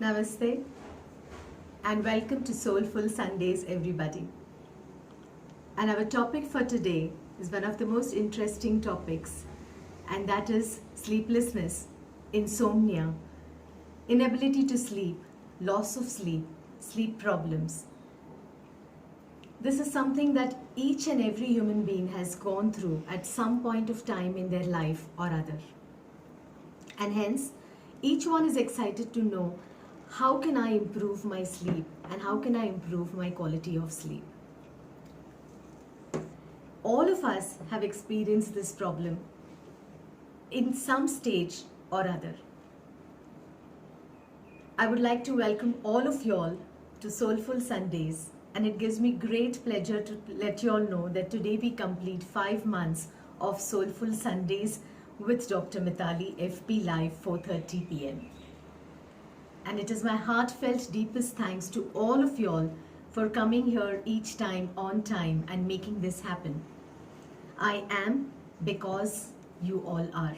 Namaste and welcome to Soulful Sundays, everybody. And our topic for today is one of the most interesting topics, and that is sleeplessness, insomnia, inability to sleep, loss of sleep, sleep problems. This is something that each and every human being has gone through at some point of time in their life or other. And hence, each one is excited to know how can I improve my sleep and how can I improve my quality of sleep. All of us have experienced this problem in some stage or other. I would like to welcome all of y'all to Soulful Sundays, and it gives me great pleasure to let you all know that today we complete 5 months of Soulful Sundays with Dr. Mitali, FP Live, 4:30 p.m. And it is my heartfelt deepest thanks to all of y'all for coming here each time on time and making this happen. I am because you all are.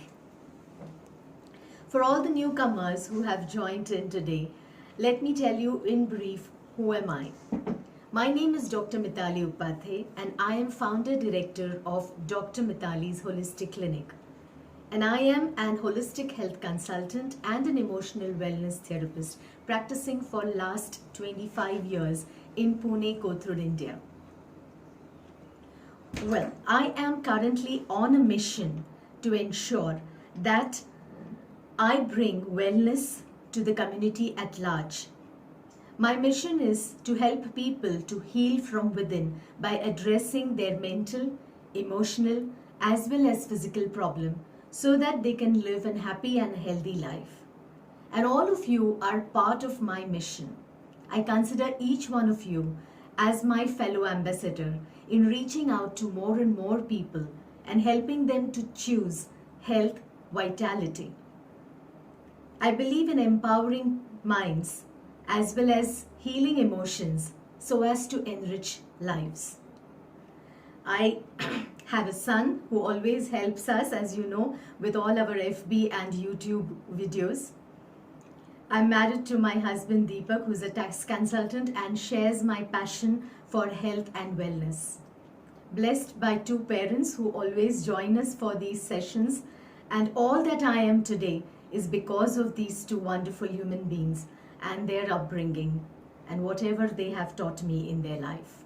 For all the newcomers who have joined in today, let me tell you in brief, who am I? My name is Dr. Mitali Upadhye, and I am founder director of Dr. Mitali's Holistic Clinic. And I am an holistic health consultant and an emotional wellness therapist practicing for last 25 years in Pune, Kothur, India. Well, I am currently on a mission to ensure that I bring wellness to the community at large. My mission is to help people to heal from within by addressing their mental, emotional, as well as physical problem, so that they can live a happy and healthy life. And all of you are part of my mission. I consider each one of you as my fellow ambassador in reaching out to more and more people and helping them to choose health, vitality. I believe in empowering minds as well as healing emotions so as to enrich lives. I have a son who always helps us, as you know, with all our FB and YouTube videos. I'm married to my husband Deepak, who's a tax consultant and shares my passion for health and wellness. Blessed by 2 parents who always join us for these sessions, and all that I am today is because of these 2 wonderful human beings and their upbringing and whatever they have taught me in their life.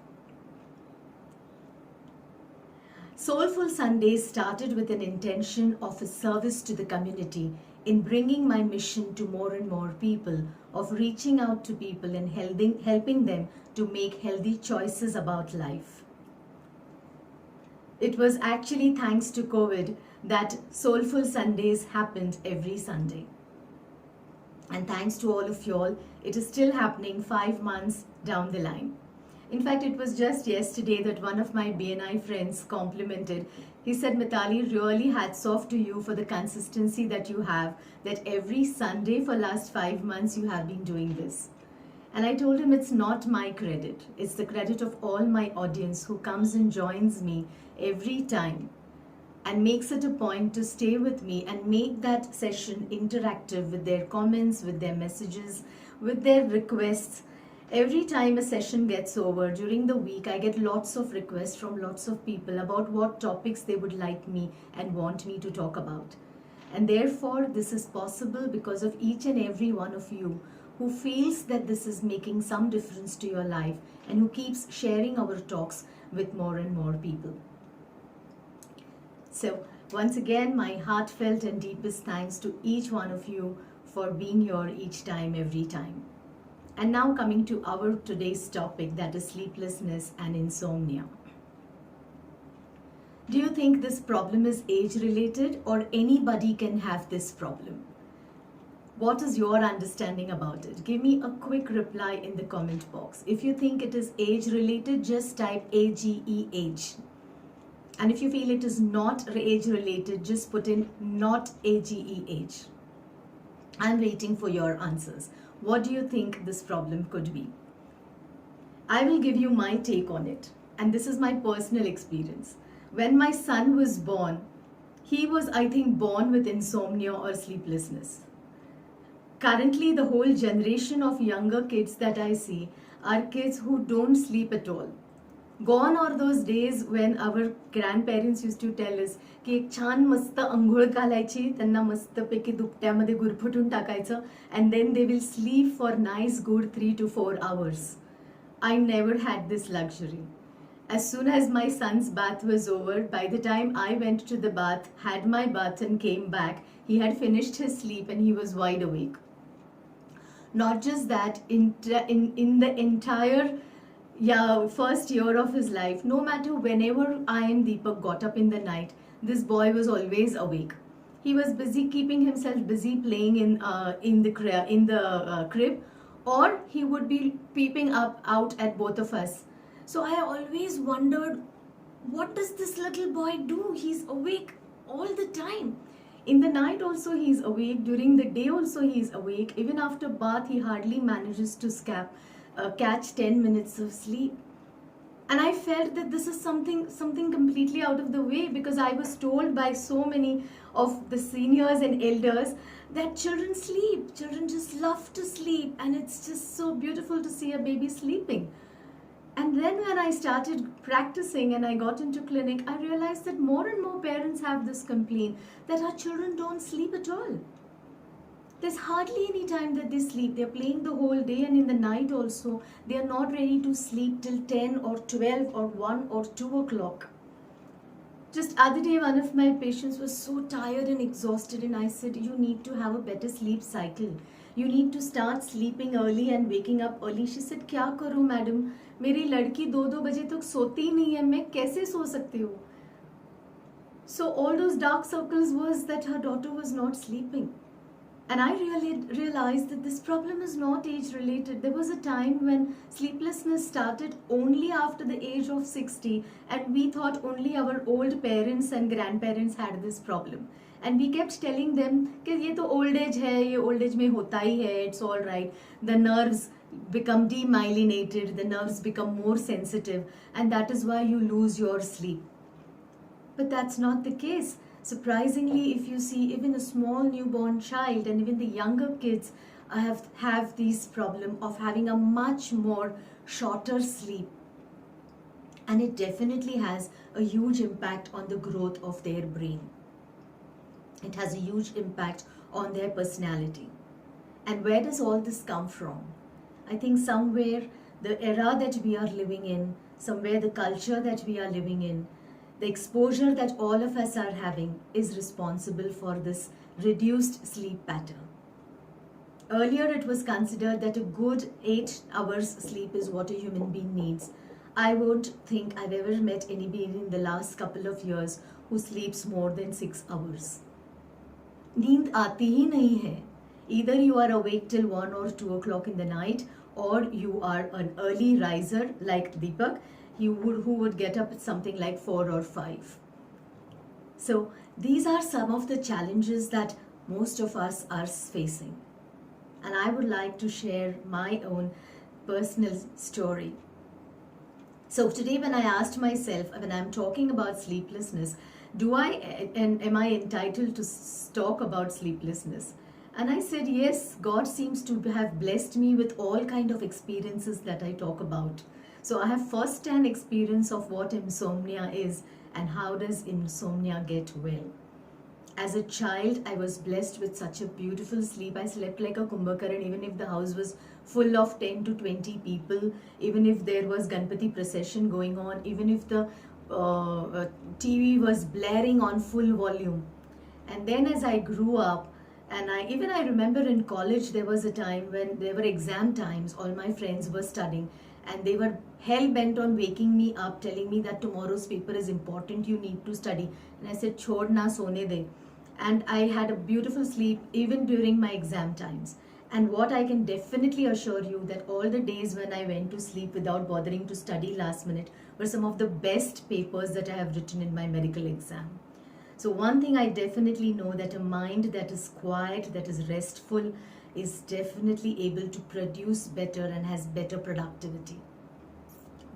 Soulful Sundays started with an intention of a service to the community in bringing my mission to more and more people, of reaching out to people and helping them to make healthy choices about life. It was actually thanks to COVID that Soulful Sundays happened every Sunday. And thanks to all of y'all, it is still happening 5 months down the line. In fact, it was just yesterday that one of my BNI friends complimented. He said, Mitali, really hats off to you for the consistency that you have, that every Sunday for last 5 months you have been doing this. And I told him it's not my credit. It's the credit of all my audience who comes and joins me every time and makes it a point to stay with me and make that session interactive with their comments, with their messages, with their requests. Every time a session gets over during the week, I get lots of requests from lots of people about what topics they would like me and want me to talk about. And therefore, this is possible because of each and every one of you who feels that this is making some difference to your life and who keeps sharing our talks with more and more people. So, once again, my heartfelt and deepest thanks to each one of you for being here each time, every time. And now coming to our today's topic, that is sleeplessness and insomnia. Do you think this problem is age related or anybody can have this problem? What is your understanding about it? Give me a quick reply in the comment box. If you think it is age related, just type AGE age. And if you feel it is not age related, just put in not AGE age. I'm waiting for your answers. What do you think this problem could be? I will give you my take on it. And this is my personal experience. When my son was born, he was, I think, born with insomnia or sleeplessness. currently the whole generation of younger kids that I see are kids who don't sleep at all. Gone are those days when our grandparents used to tell us की एक छान मस्त अंघोळ घालायची, त्यांना मस्तपैकी दुपट्यामध्ये गुरफटून टाकायचं, and then they will sleep for nice good 3 to 4 hours. I never had this luxury. As soon as my son's bath was over, by the time I went to the bath, had my bath and came back, he had finished his sleep and he was wide awake. Not just that, in the entire first year of his life, no matter whenever I and Deepak got up in the night, this boy was always awake. He was busy keeping himself busy playing in the crib, or he would be peeping up out at both of us. So I always wondered, what does this little boy do? He's awake all the time. In the night also he's awake, during the day also he's awake. Even after bath he hardly manages to catch 10 minutes of sleep. And I felt that this is something completely out of the way, because I was told by so many of the seniors and elders that children sleep. Children just love to sleep, and it's just so beautiful to see a baby sleeping. And then when I started practicing and I got into clinic, I realized that more and more parents have this complaint that our children don't sleep at all. There's hardly any time that they sleep. They're playing the whole day, and in the night also, they are not ready to sleep till 10 or 12 or 1 or 2 o'clock. Just other day, one of my patients was so tired and exhausted, and I said, you need to have a better sleep cycle. You need to start sleeping early and waking up early. She said, क्या करूँ madam, मेरी लड़की 2-2 बजे तक सोती ही नहीं है, मैं कैसे सो सकती हूँ? So all those dark circles was that her daughter was not sleeping. And I really realized that this problem is not age related. There was a time when sleeplessness started only after the age of 60, and we thought only our old parents and grandparents had this problem. And we kept telling them कि ये तो old age है, ये old age में होता ही है, it's all right. The nerves become demyelinated, the nerves become more sensitive, and that is why you lose your sleep. But that's not the case. Surprisingly, if you see even a small newborn child and even the younger kids have this problem of having a much more shorter sleep. And it definitely has a huge impact on the growth of their brain. It has a huge impact on their personality. And where does all this come from? I think somewhere the era that we are living in, somewhere the culture that we are living in, the exposure that all of us are having is responsible for this reduced sleep pattern. Earlier it was considered that a good 8 hours sleep is what a human being needs. I won't think I've ever met anybody in the last couple of years who sleeps more than 6 hours. नींद आती ही नहीं है. Either you are awake till 1 or 2 o'clock in the night, or you are an early riser like Deepak, who would get up at something like 4 or 5. So these are some of the challenges that most of us are facing. And I would like to share my own personal story. So today when I asked myself, when I'm talking about sleeplessness, am I entitled to talk about sleeplessness? And I said, yes, God seems to have blessed me with all kind of experiences that I talk about. So I have first-hand experience of what insomnia is and how does insomnia get well. As a child, I was blessed with such a beautiful sleep. I slept like a Kumbhakaran, even if the house was full of 10 to 20 people, even if there was Ganpati procession going on, even if the TV was blaring on full volume. And then as I grew up, and I remember in college there was a time when there were exam times, all my friends were studying, and they were hell-bent on waking me up, telling me that tomorrow's paper is important, you need to study. And I said, chhod na sone de. And I had a beautiful sleep even during my exam times. And what I can definitely assure you that all the days when I went to sleep without bothering to study last minute were some of the best papers that I have written in my medical exam. So one thing I definitely know, that a mind that is quiet, that is restful, is definitely able to produce better and has better productivity.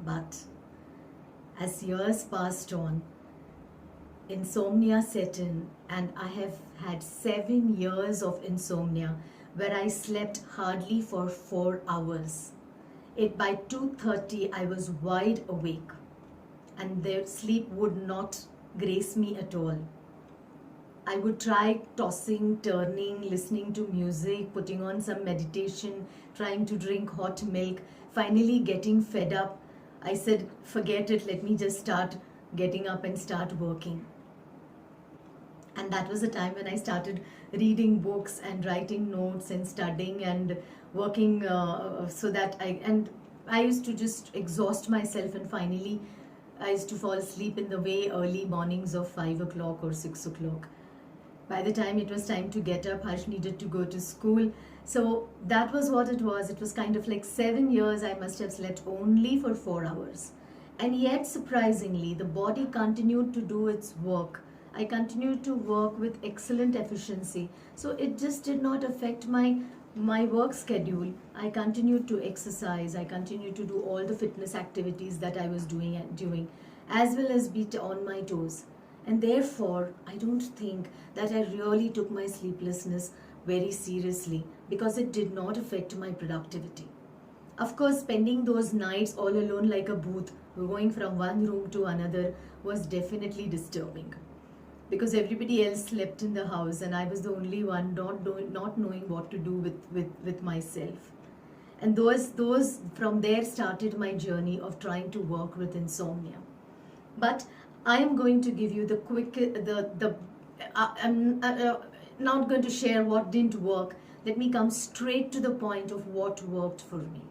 But as years passed on, insomnia set in, and I have had 7 years of insomnia where I slept hardly for 4 hours. By 2:30 I was wide awake, and the sleep would not grace me at all. I would try tossing, turning, listening to music, putting on some meditation, trying to drink hot milk, finally getting fed up. I said, forget it, let me just start getting up and start working. And that was the time when I started reading books and writing notes and studying and working so that I used to just exhaust myself, and finally I used to fall asleep in the way early mornings of 5 o'clock or 6 o'clock. By the time it was time to get up, Harsh needed to go to school. So that was what it was. It was kind of like 7 years I must have slept only for 4 hours. And yet, surprisingly, the body continued to do its work. I continued to work with excellent efficiency. So it just did not affect my work schedule. I continued to exercise. I continued to do all the fitness activities that I was doing, as well as be on my toes. And therefore, I don't think that I really took my sleeplessness very seriously, because it did not affect my productivity. Of course, spending those nights all alone like a booth, going from one room to another, was definitely disturbing, because everybody else slept in the house and I was the only one not knowing what to do with myself. And those from there started my journey of trying to work with insomnia. But I am going to give you the quick, I'm not going to share what didn't work. Let me come straight to the point of what worked for me.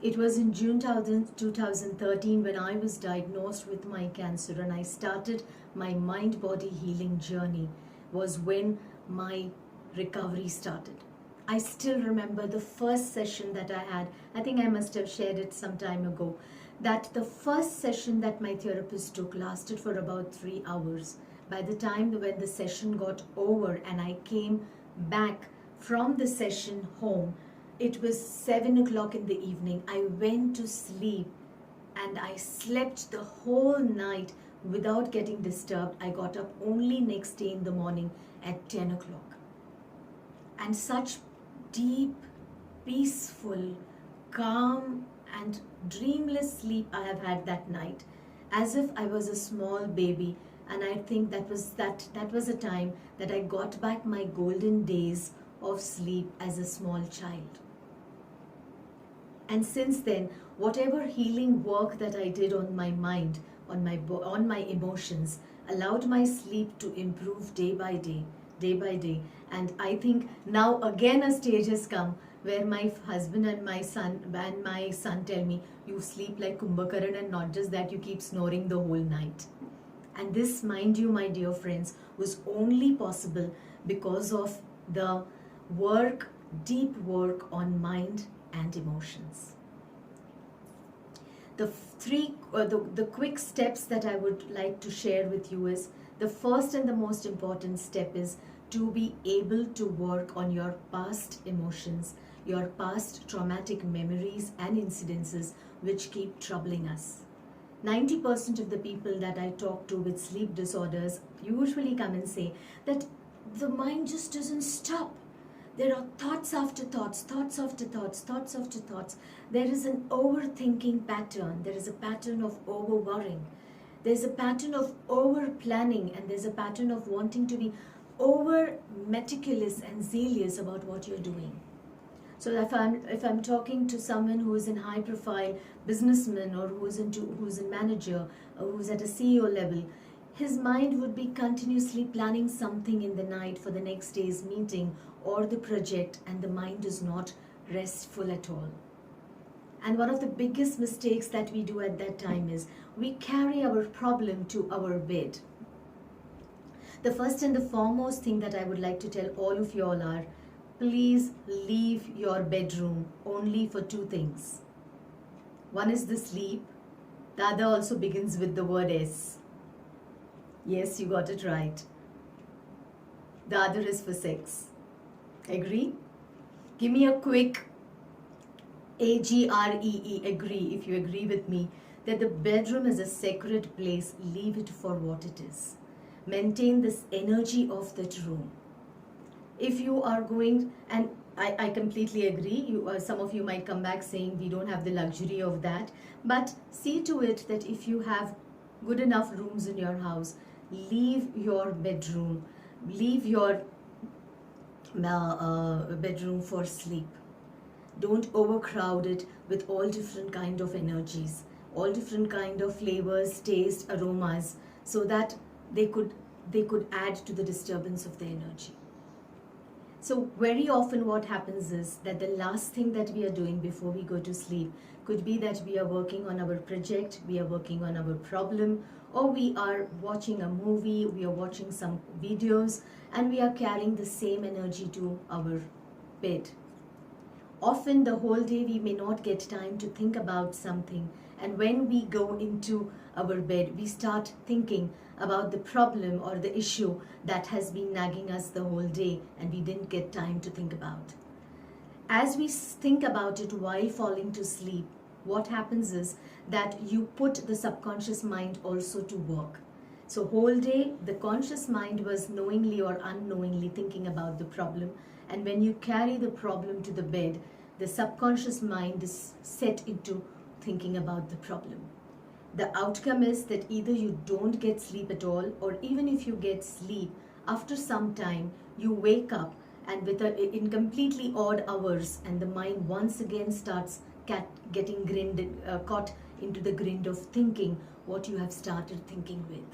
It was in June 2013 when I was diagnosed with my cancer, and I started my mind-body healing journey, was when my recovery started. I still remember the first session that I had. I think I must have shared it some time ago, that the first session that my therapist took lasted for about 3 hours. By the time when the session got over and I came back from the session home, it was 7 o'clock in the evening. I went to sleep and I slept the whole night without getting disturbed. I got up only next day in the morning at 10 o'clock. And such deep, peaceful, calm and dreamless sleep I have had that night, as if I was a small baby. And I think that was a time that I got back my golden days of sleep as a small child. And since then, whatever healing work that I did on my mind, on my emotions, allowed my sleep to improve day by day. And I think now again a stage has come where my husband and my son tell me, you sleep like Kumbhakaran, and not just that, you keep snoring the whole night. And this, mind you, my dear friends, was only possible because of the deep work on mind and emotions. The quick steps that I would like to share with you is, the first and the most important step is to be able to work on your past emotions, your past traumatic memories and incidences which keep troubling us. 90% of the people that I talk to with sleep disorders usually come and say that the mind just doesn't stop. There are thoughts after thoughts, thoughts after thoughts, thoughts after thoughts. There is an overthinking pattern. There is a pattern of over-worrying. There's a pattern of over-planning, and there's a pattern of wanting to be over-meticulous and zealous about what you're doing. So if I'm talking to someone who is in high-profile businessman, or who's a manager, or who's at a CEO level, his mind would be continuously planning something in the night for the next day's meeting or the project, and the mind is not restful at all. And one of the biggest mistakes that we do at that time is we carry our problem to our bed. The first and the foremost thing that I would like to tell all of you all are, please leave your bedroom only for 2 things. One is the sleep. The other also begins with the word S. Yes, you got it right. The other is for sex. Agree? Give me a quick agree, agree, if you agree with me that the bedroom is a sacred place. Leave it for what it is. Maintain this energy of that room. if you are going, and I completely agree, some of you might come back saying we don't have the luxury of that, but see to it that if you have good enough rooms in your house, leave your bedroom, leave your bedroom for sleep. Don't overcrowd it with all different kind of energies, all different kind of flavors, taste, aromas, so that they could add to the disturbance of the energy. So very often what happens is that the last thing that we are doing before we go to sleep could be that we are working on our project, we are working on our problem, or we are watching a movie, we are watching some videos, and we are carrying the same energy to our bed. Often the whole day we may not get time to think about something, and when we go into our bed, we start thinking about the problem or the issue that has been nagging us the whole day and we didn't get time to think about. As we think about it while falling to sleep, what happens is that you put the subconscious mind also to work. So whole day the conscious mind was knowingly or unknowingly thinking about the problem, and when you carry the problem to the bed, the subconscious mind is set into thinking about the problem. The outcome is that either you don't get sleep at all, or even if you get sleep, after some time you wake up and in completely odd hours, and the mind once again starts getting caught into the grind of thinking what you have started thinking with.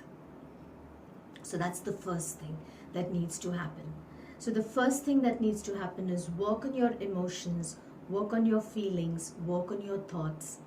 So that's the first thing that needs to happen. So the first thing that needs to happen is work on your emotions, work on your feelings, work on your thoughts.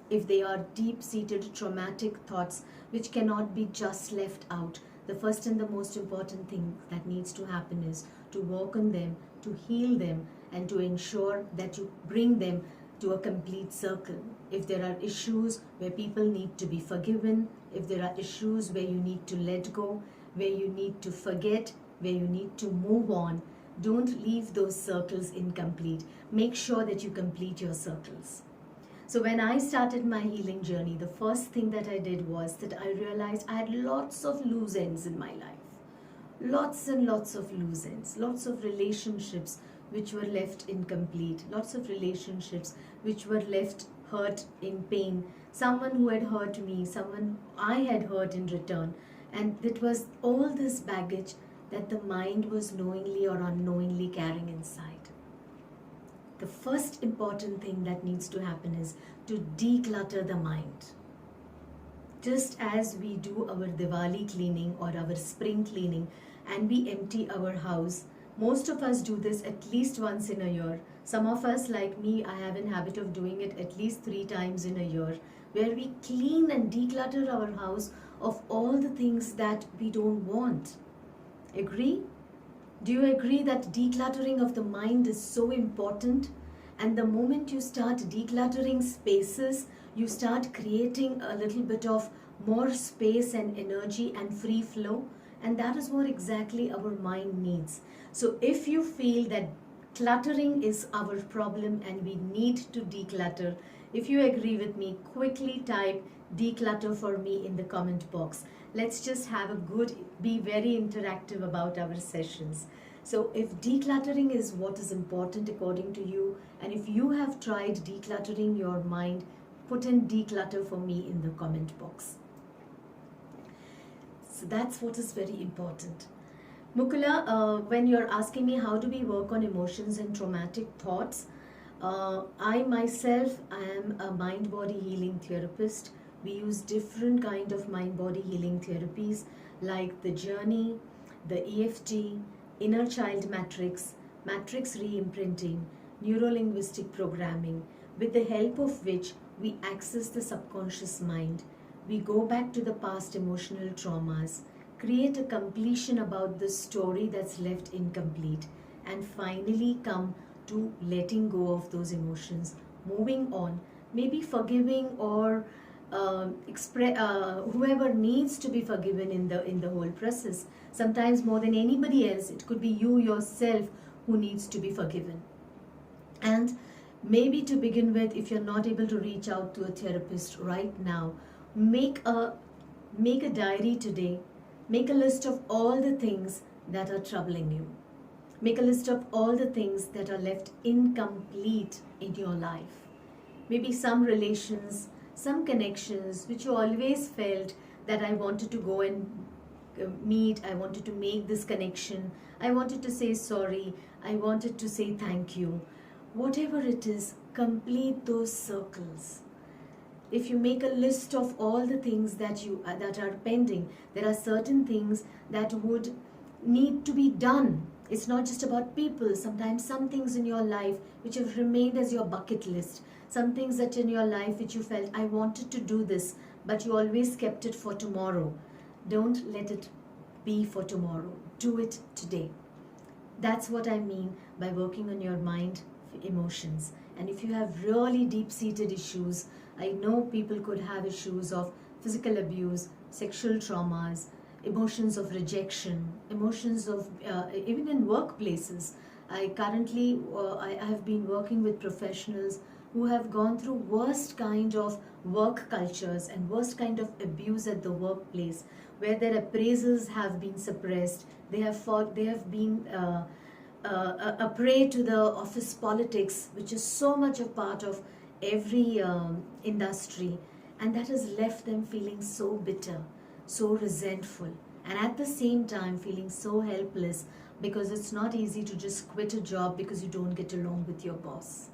If they are deep-seated traumatic thoughts which cannot be just left out, the first and the most important thing that needs to happen is to work on them, to heal them, and to ensure that you bring them to a complete circle. If there are issues where people need to be forgiven, if there are issues where you need to let go, where you need to forget, where you need to move on, don't leave those circles incomplete. Make sure that you complete your circles. So when I started my healing journey, the first thing that I did was that I realized I had lots of loose ends in my life. Lots and lots of loose ends, lots of relationships which were left incomplete, lots of relationships which were left hurt in pain, someone who had hurt me, someone I had hurt in return, and it was all this baggage that the mind was knowingly or unknowingly carrying inside. The first important thing that needs to happen is to declutter the mind. Just as we do our Diwali cleaning or our spring cleaning and we empty our house, most of us do this at least once in a year. Some of us, like me, I have a habit of doing it at least 3 times in a year, where we clean and declutter our house of all the things that we don't want. Agree? Do you agree that decluttering of the mind is so important? And the moment you start decluttering spaces, you start creating a little bit of more space and energy and free flow. And that is what exactly our mind needs. So if you feel that cluttering is our problem and we need to declutter, if you agree with me, quickly type declutter for me in the comment box. Let's just have a good, be very interactive about our sessions. So if decluttering is what is important according to you, and if you have tried decluttering your mind, put in declutter for me in the comment box. So that's what is very important. Mukula, when you're asking me how do we work on emotions and traumatic thoughts, I myself am a mind-body healing therapist. We use different kind of mind-body healing therapies like the journey, the EFT, inner child matrix, matrix re-imprinting, neuro-linguistic programming, with the help of which we access the subconscious mind. We go back to the past emotional traumas, create a completion about the story that's left incomplete, and finally come to letting go of those emotions, moving on, maybe forgiving or whoever needs to be forgiven in the whole process. Sometimes more than anybody else, it could be you yourself who needs to be forgiven. And maybe to begin with, if you're not able to reach out to a therapist right now, make a diary today. Make a list of all the things that are troubling you. Make a list of all the things that are left incomplete in your life. Maybe some relations, some connections which you always felt that I wanted to go and meet, I wanted to make this connection, I wanted to say sorry, I wanted to say thank you. Whatever it is, complete those circles. If you make a list of all the things that are pending, there are certain things that would need to be done. It's not just about people. Sometimes some things in your life which have remained as your bucket list, some things that in your life which you felt, I wanted to do this, but you always kept it for tomorrow. Don't let it be for tomorrow. Do it today. That's what I mean by working on your mind, emotions. And if you have really deep-seated issues, I know people could have issues of physical abuse, sexual traumas, emotions of rejection, emotions of even in workplaces. I have been working with professionals who have gone through worst kind of work cultures and worst kind of abuse at the workplace, where their appraisals have been suppressed. They have been a prey to the office politics, which is so much a part of every industry, and that has left them feeling so bitter, so resentful, and at the same time feeling so helpless, because it's not easy to just quit a job because you don't get along with your boss.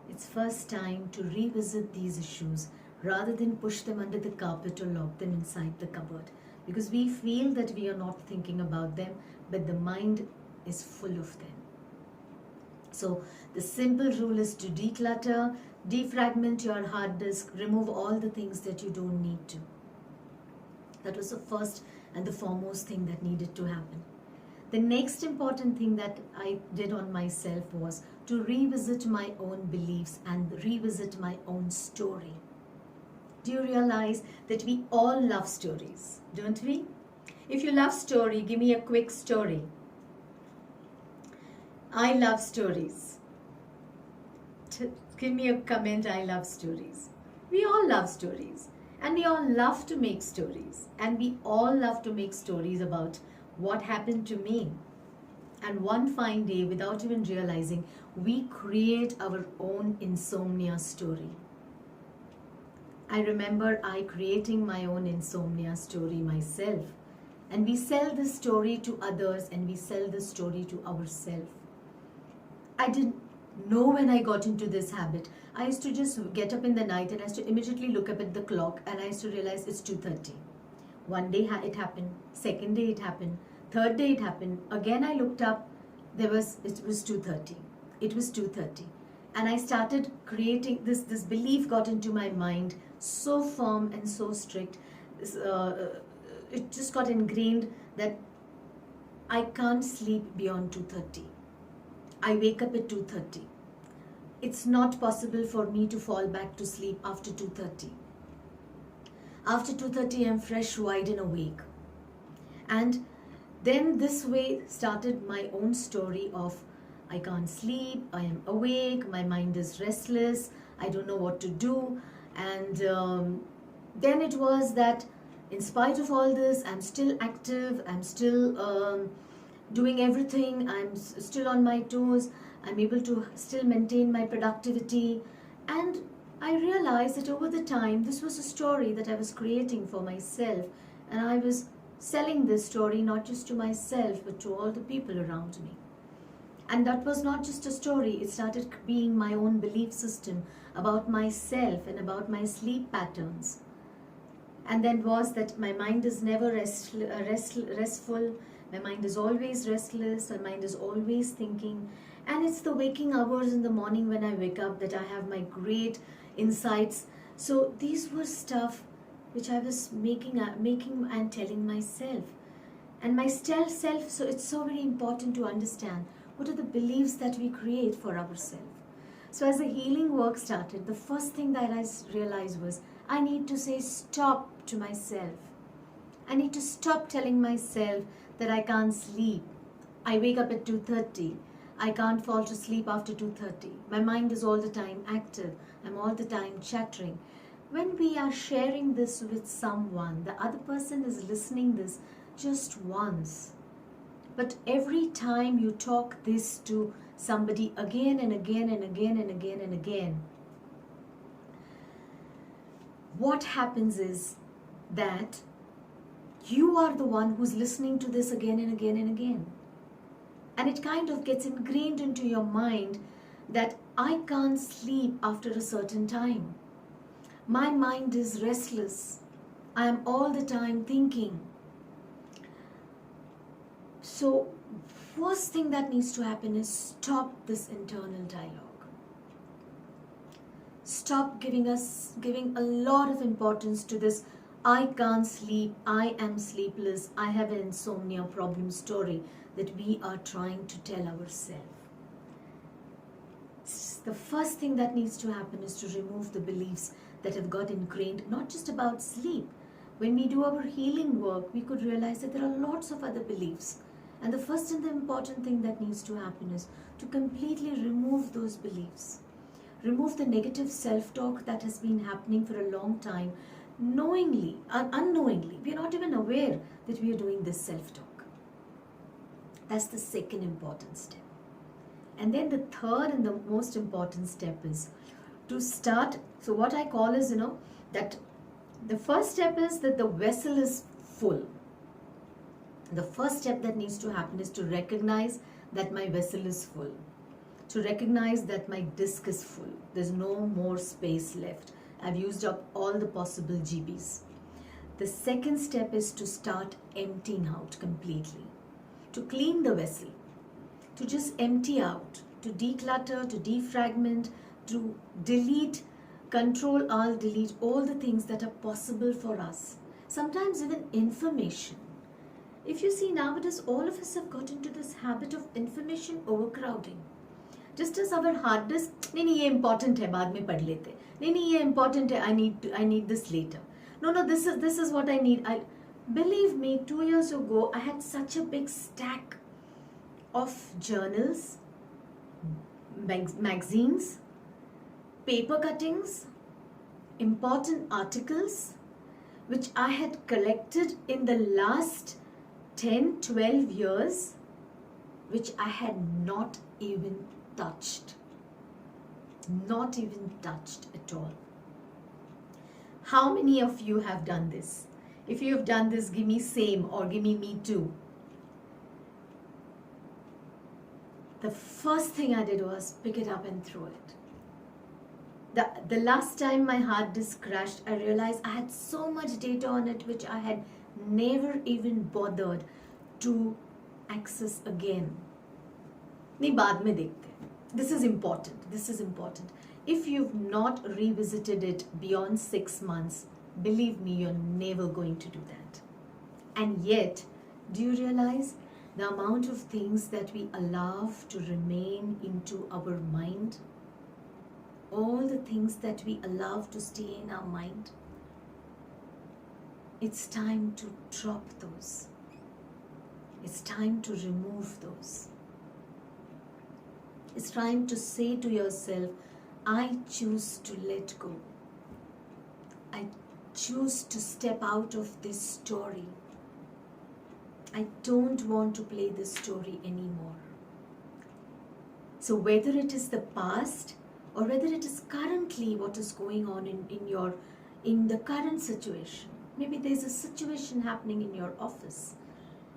It's first time to revisit these issues rather than push them under the carpet or lock them inside the cupboard, because we feel that we are not thinking about them, but the mind is full of them. So the simple rule is to declutter, defragment your hard disk, remove all the things that you don't need to. That was the first and the foremost thing that needed to happen. The next important thing that I did on myself was to revisit my own beliefs and revisit my own story. Do you realize that we all love stories, don't we? If you love story, give me a quick story. I love stories. Give me a comment, I love stories. We all love stories. And we all love to make stories. And we all love to make stories about what happened to me. And one fine day, without even realizing, we create our own insomnia story. I remember I creating my own insomnia story myself. And we sell this story to others, and we sell this story to ourselves. I didn't know when I got into this habit. I used to just get up in the night and I used to immediately look up at the clock, and I used to realize it's 2:30. One day it happened, second day it happened, third day it happened. Again I looked up, it was 2:30. It was 2:30. And I started creating this belief got into my mind, so firm and so strict. It just got ingrained that I can't sleep beyond 2:30. I wake up at 2:30. It's not possible for me to fall back to sleep after 2:30. After 2:30, I'm fresh, wide and awake. And then this way started my own story of I can't sleep, I am awake, my mind is restless, I don't know what to do. And then it was that in spite of all this, I'm still active, I'm still doing everything, I'm still on my toes, I'm able to still maintain my productivity. And I realized that over the time, this was a story that I was creating for myself, and I was selling this story not just to myself but to all the people around me. And that was not just a story, it started being my own belief system about myself and about my sleep patterns. And then was that my mind is never restful, my mind is always restless, my mind is always thinking. And it's the waking hours in the morning when I wake up that I have my great insights. So these were stuff which I was making and telling myself. And my self, so it's so very important to understand what are the beliefs that we create for ourselves. So as the healing work started, the first thing that I realized was I need to say stop to myself. I need to stop telling myself that I can't sleep. I wake up at 2:30. I can't fall to sleep after 2:30. My mind is all the time active. I'm all the time chattering. When we are sharing this with someone, the other person is listening this just once. But every time you talk this to somebody again and again and again and again and again, what happens is that you are the one who's listening to this again and again and again. And it kind of gets ingrained into your mind that I can't sleep after a certain time. My mind is restless. I am all the time thinking. So, first thing that needs to happen is stop this internal dialogue. Stop giving a lot of importance to this I can't sleep, I am sleepless, I have an insomnia problem story that we are trying to tell ourselves. The first thing that needs to happen is to remove the beliefs that have got ingrained, not just about sleep. When we do our healing work, we could realize that there are lots of other beliefs. And the first and the important thing that needs to happen is to completely remove those beliefs. Remove the negative self-talk that has been happening for a long time, knowingly or unknowingly. We are not even aware that we are doing this self-talk. That's the second important step. And then the third and the most important step is to start. So what I call is, that the first step is that the vessel is full. The first step that needs to happen is to recognize that my vessel is full. To recognize that my disc is full. There's no more space left. I've used up all the possible GBs. The second step is to start emptying out completely. To clean the vessel. To just empty out. To declutter, to defragment, to delete, Control, Alt, delete all the things that are possible for us. Sometimes even information. If you see nowadays, all of us have got into this habit of information overcrowding. Just as our hard disk, नहीं ये important है बाद में पढ़ लेते. नहीं ये important है, I need this later. No, this is what I need. Believe me, 2 years ago I had such a big stack of journals, magazines, paper cuttings, important articles which I had collected in the last 10-12 years, which I had not even touched. Not even touched at all. How many of you have done this? If you have done this, give me same or give me too. The first thing I did was pick it up and throw it. The last time my hard disk crashed, I realized I had so much data on it which I had never even bothered to access again. नहीं बाद में देखते हैं. This is important. This is important. If you've not revisited it beyond 6 months, believe me, you're never going to do that. And yet, do you realize the amount of things that we allow to remain into our mind? All the things that we allow to stay in our mind. It's time to drop those. It's time to remove those. It's time to say to yourself, I choose to let go. I choose to step out of this story. I don't want to play this story anymore. So whether it is the past or whether it is currently what is going on in the current situation. Maybe there's a situation happening in your office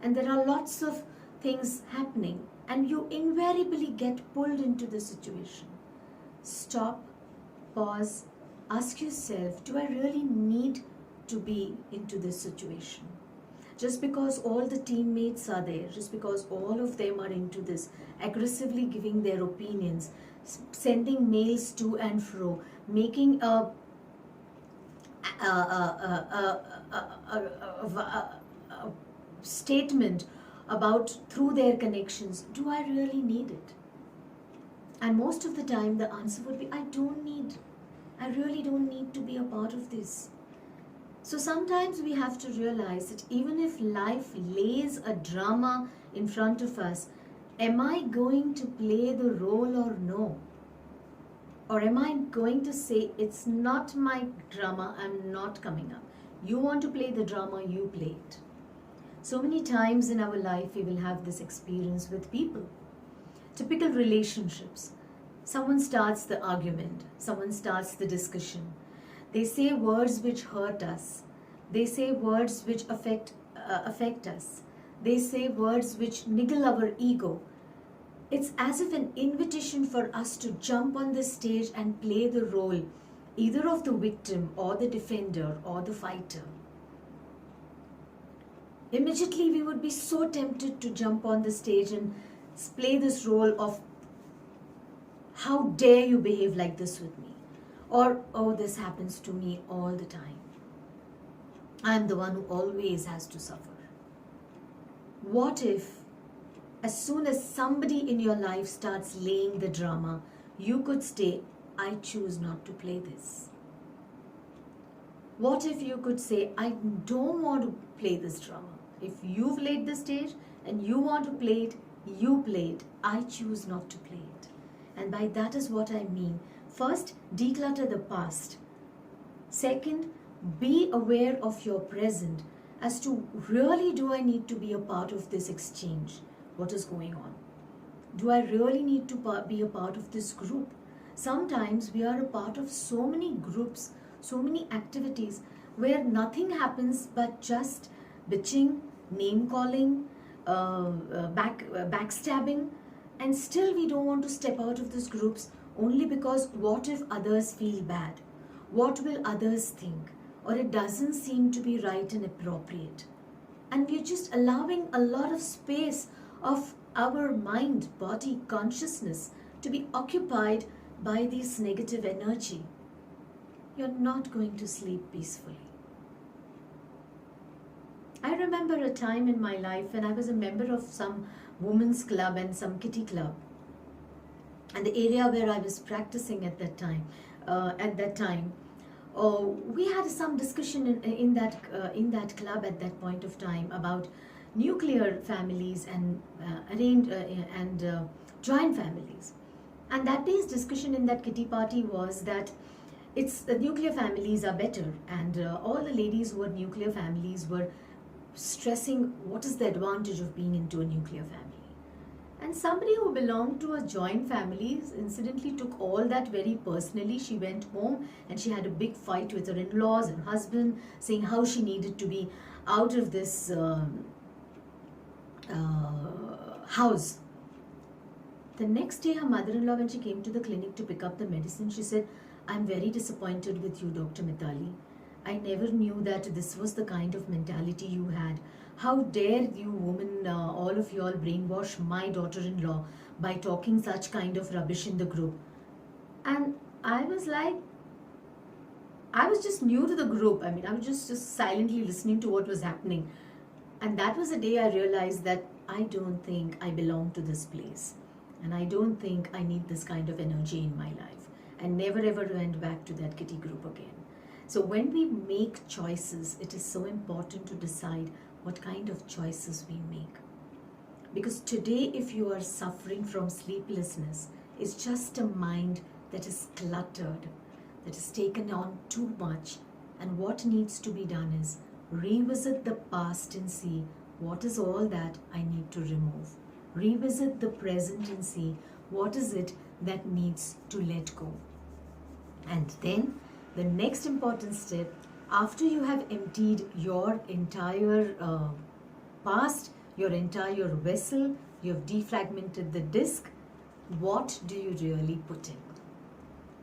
and there are lots of things happening and you invariably get pulled into the situation. Stop, pause, ask yourself, do I really need to be into this situation? Just because all the teammates are there, just because all of them are into this, aggressively giving their opinions, sending mails to and fro, making a statement about through their connections, do I really need it? And most of the time the answer would be, I really don't need to be a part of this. So sometimes we have to realize that even if life lays a drama in front of us, am I going to play the role or no? Or am I going to say, it's not my drama, I'm not coming up. You want to play the drama, you play it. So many times in our life we will have this experience with people. Typical relationships. Someone starts the argument, someone starts the discussion. They say words which hurt us. They say words which affect us. They say words which niggle our ego. It's as if an invitation for us to jump on the stage and play the role either of the victim or the defender or the fighter. Immediately we would be so tempted to jump on the stage and play this role of, how dare you behave like this with me? Or, oh, this happens to me all the time. I'm the one who always has to suffer. What if, as soon as somebody in your life starts laying the drama, you could say, I choose not to play this? What if you could say, I don't want to play this drama. If you've laid the stage and you want to play it, you play it. I choose not to play it. And by that is what I mean. First, declutter the past. Second, be aware of your present as to, really, do I need to be a part of this exchange? What is going on? Do I really need to be a part of this group? Sometimes we are a part of so many groups, so many activities where nothing happens but just bitching, name calling, backstabbing, and still we don't want to step out of these groups only because what if others feel bad? What will others think? Or it doesn't seem to be right and appropriate. And we're just allowing a lot of space of our mind, body, consciousness to be occupied by this negative energy. You're not going to sleep peacefully. I remember a time in my life when I was a member of some women's club and some kitty club. And the area where I was practicing at that time, we had some discussion in that club at that point of time about nuclear families and joint families. And that day's discussion in that kitty party was that nuclear families are better, and all the ladies who were nuclear families were stressing what is the advantage of being into a nuclear family. And somebody who belonged to a joint family incidentally took all that very personally. She went home and she had a big fight with her in-laws and husband, saying how she needed to be out of this house. The next day, her mother-in-law, when she came to the clinic to pick up the medicine, she said, I'm very disappointed with you, Dr. Mitali. I never knew that this was the kind of mentality you had. How dare you women, all of you all, brainwash my daughter-in-law by talking such kind of rubbish in the group. And I was like, I was just new to the group. I mean, I was just silently listening to what was happening. And that was the day I realized that I don't think I belong to this place. And I don't think I need this kind of energy in my life. I never ever went back to that kitty group again. So when we make choices, it is so important to decide what kind of choices we make. Because today, if you are suffering from sleeplessness, it's just a mind that is cluttered, that has taken on too much. And what needs to be done is revisit the past and see what is all that I need to remove. Revisit the present and see what is it that needs to let go. And then the next important step, after you have emptied your entire past, your entire vessel, you have defragmented the disc, what do you really put in?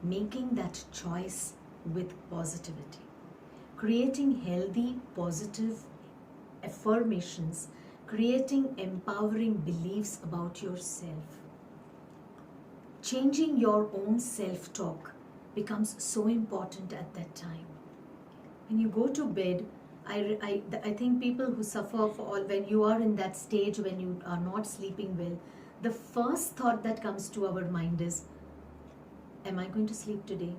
Making that choice with positivity. Creating healthy, positive affirmations, creating empowering beliefs about yourself. Changing your own self-talk becomes so important at that time. When you go to bed, I think people who suffer when you are in that stage when you are not sleeping well, the first thought that comes to our mind is, am I going to sleep today?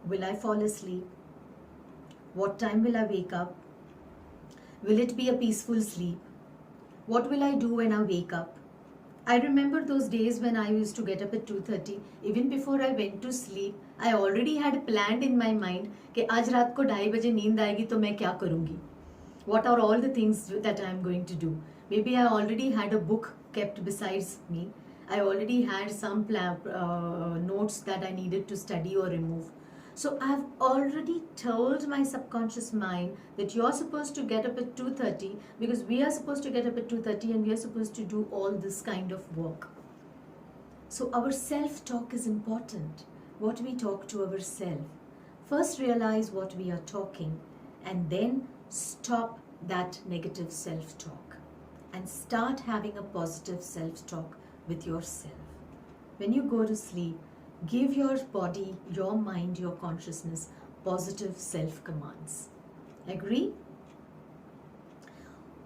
Will I fall asleep? What time will I wake up? Will it be a peaceful sleep? What will I do when I wake up? I remember those days when I used to get up at 2:30. Even before I went to sleep, I already had planned in my mind कि आज रात को 2:30 बजे नींद आएगी तो मैं क्या करूँगी. What are all the things that I am going to do? Maybe I already had a book kept besides me. I already had some notes that I needed to study or remove. So I've already told my subconscious mind that you're supposed to get up at 2:30, because we are supposed to get up at 2:30 and we are supposed to do all this kind of work. So our self-talk is important. What we talk to ourselves. First realize what we are talking, and then stop that negative self-talk and start having a positive self-talk with yourself. When you go to sleep, give your body, your mind, your consciousness positive self-commands. Agree?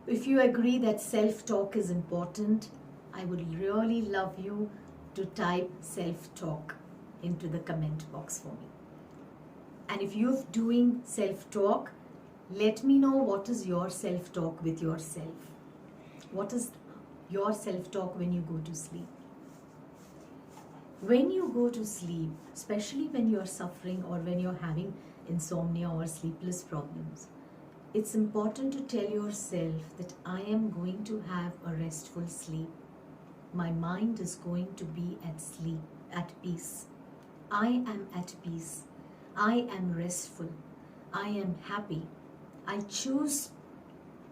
If you agree that self-talk is important, I would really love you to type self-talk into the comment box for me. And if you're doing self-talk, let me know what is your self-talk with yourself. What is your self-talk when you go to sleep? When you go to sleep, especially when you're suffering or when you're having insomnia or sleepless problems, it's important to tell yourself that I am going to have a restful sleep. My mind is going to be at sleep, at peace. I am at peace. I am restful. I am happy. I choose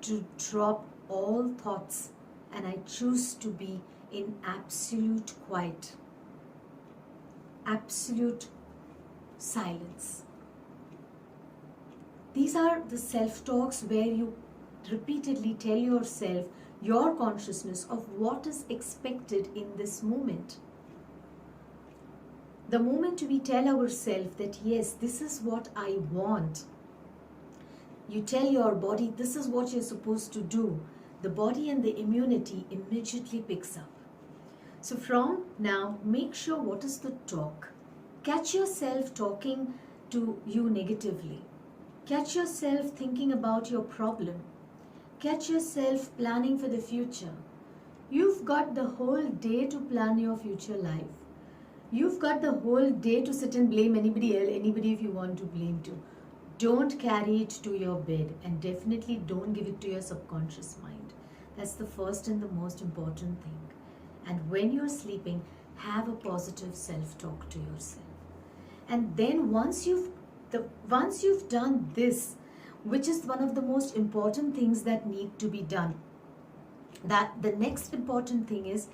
to drop all thoughts and I choose to be in absolute quiet, absolute silence. These are the self-talks where you repeatedly tell yourself, your consciousness, of what is expected in this moment. The moment we tell ourselves that yes, this is what I want, you tell your body this is what you're supposed to do, the body and the immunity immediately picks up. So from now, make sure what is the talk. Catch yourself talking to you negatively. Catch yourself thinking about your problem. Catch yourself planning for the future. You've got the whole day to plan your future life. You've got the whole day to sit and blame anybody else, anybody if you want to blame to. Don't carry it to your bed, and definitely don't give it to your subconscious mind. That's the first and the most important thing. And when you're sleeping, have a positive self-talk to yourself. And then once you've done this, which is one of the most important things that need to be done, that the next important thing is,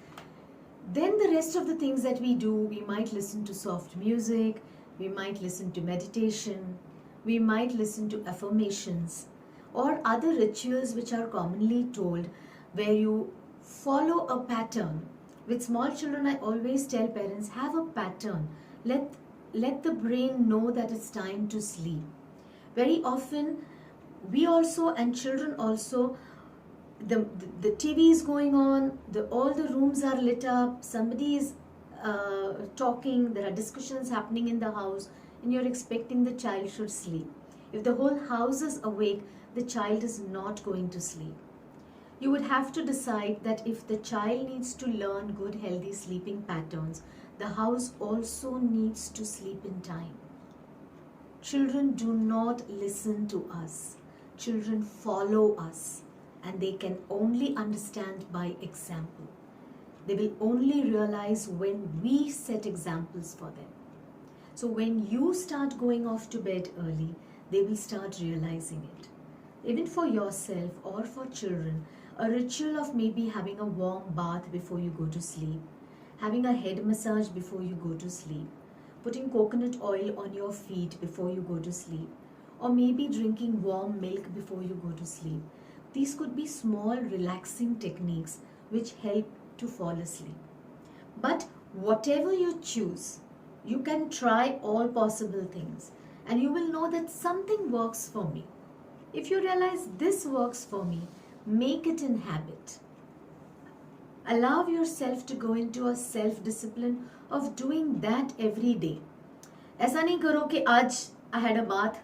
then the rest of the things that we do, we might listen to soft music, we might listen to meditation, we might listen to affirmations or other rituals which are commonly told, where you follow a pattern. With small children, I always tell parents, have a pattern. Let the brain know that it's time to sleep. Very often, we also, and children also, the TV is going on, all the rooms are lit up, somebody is talking, there are discussions happening in the house, and you're expecting the child should sleep. If the whole house is awake, the child is not going to sleep. You would have to decide that if the child needs to learn good, healthy sleeping patterns, the house also needs to sleep in time. Children do not listen to us. Children follow us, and they can only understand by example. They will only realize when we set examples for them. So when you start going off to bed early, they will start realizing it. Even for yourself or for children, a ritual of maybe having a warm bath before you go to sleep, having a head massage before you go to sleep, putting coconut oil on your feet before you go to sleep, or maybe drinking warm milk before you go to sleep. These could be small relaxing techniques which help to fall asleep. But whatever you choose, you can try all possible things and you will know that something works for me. If you realize this works for me, make it in habit. Allow yourself to go into a self-discipline of doing that every day. ऐसा नहीं करो कि आज I had a bath,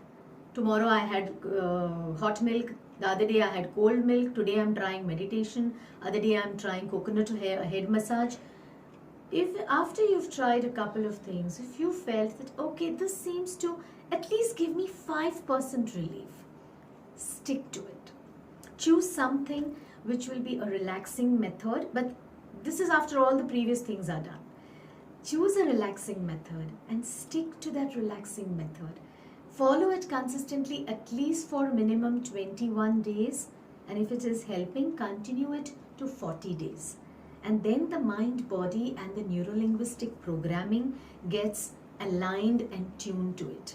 tomorrow I had hot milk, the other day I had cold milk, today I'm trying meditation, other day I'm trying coconut head massage. If after you've tried a couple of things, if you felt that, okay, this seems to at least give me 5% relief, stick to it. Choose something which will be a relaxing method, but this is after all the previous things are done. Choose a relaxing method and stick to that relaxing method. Follow it consistently at least for minimum 21 days, and if it is helping, continue it to 40 days. And then the mind, body, and the neurolinguistic programming gets aligned and tuned to it.